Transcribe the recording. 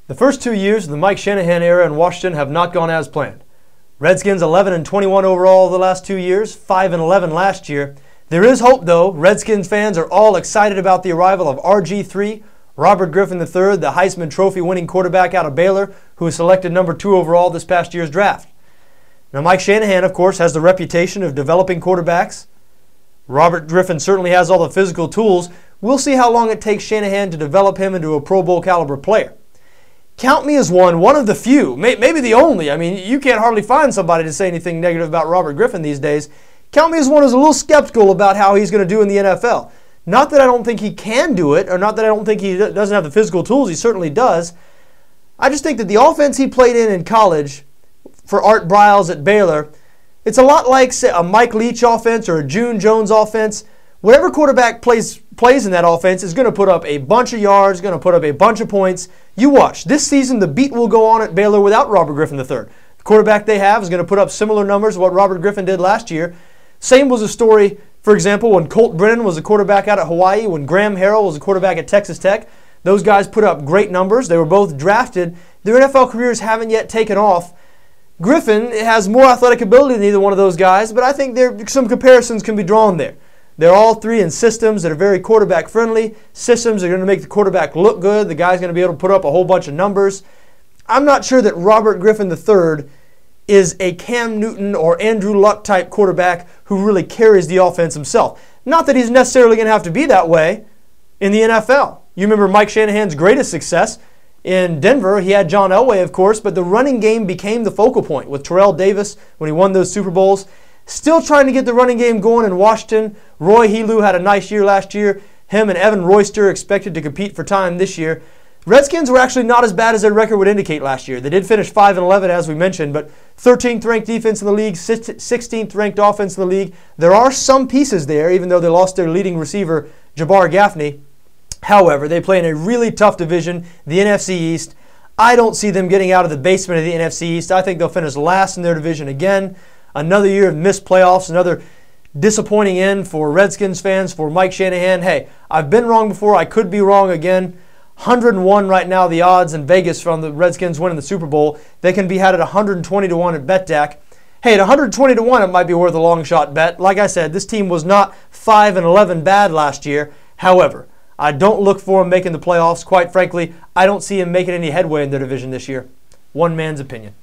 The first 2 years of the Mike Shanahan era in Washington have not gone as planned. Redskins 11-21 overall the last 2 years, 5-11 last year. There is hope though. Redskins fans are all excited about the arrival of RG3, Robert Griffin III, the Heisman Trophy winning quarterback out of Baylor, who was selected number 2 overall this past year's draft. Now Mike Shanahan, of course, has the reputation of developing quarterbacks. Robert Griffin certainly has all the physical tools. We'll see how long it takes Shanahan to develop him into a Pro Bowl caliber player. Count me as one of the few, maybe the only. I mean, you can't hardly find somebody to say anything negative about Robert Griffin these days. Count me as one who's a little skeptical about how he's going to do in the NFL. Not that I don't think he can do it, or not that I don't think he doesn't have the physical tools. He certainly does. I just think that the offense he played in college for Art Briles at Baylor, it's a lot like, say, a Mike Leach offense or a June Jones offense. Whatever quarterback plays in that offense is going to put up a bunch of yards, going to put up a bunch of points. You watch. This season, the beat will go on at Baylor without Robert Griffin III. The quarterback they have is going to put up similar numbers to what Robert Griffin did last year. Same was the story, for example, when Colt Brennan was a quarterback out at Hawaii, when Graham Harrell was a quarterback at Texas Tech. Those guys put up great numbers. They were both drafted. Their NFL careers haven't yet taken off. Griffin has more athletic ability than either one of those guys, but I think some comparisons can be drawn there. They're all three in systems that are very quarterback friendly, systems that are going to make the quarterback look good. The guy's going to be able to put up a whole bunch of numbers. I'm not sure that Robert Griffin III is a Cam Newton or Andrew Luck type quarterback who really carries the offense himself. Not that he's necessarily going to have to be that way in the NFL. You remember Mike Shanahan's greatest success in Denver. He had John Elway, of course, but the running game became the focal point with Terrell Davis when he won those Super Bowls. Still trying to get the running game going in Washington. Roy Helu had a nice year last year. Him and Evan Royster expected to compete for time this year. Redskins were actually not as bad as their record would indicate last year. They did finish 5-11, as we mentioned, but 13th ranked defense in the league, 16th ranked offense in the league. There are some pieces there, even though they lost their leading receiver, Jabbar Gaffney. However, they play in a really tough division, the NFC East. I don't see them getting out of the basement of the NFC East. I think they'll finish last in their division again. Another year of missed playoffs, another disappointing end for Redskins fans, for Mike Shanahan. Hey, I've been wrong before. I could be wrong again. 101 right now, the odds in Vegas from the Redskins winning the Super Bowl. They can be had at 120-1 at BETDAQ. Hey, at 120-1, it might be worth a long shot bet. Like I said, this team was not 5-11 bad last year. However, I don't look for them making the playoffs. Quite frankly, I don't see them making any headway in their division this year. One man's opinion.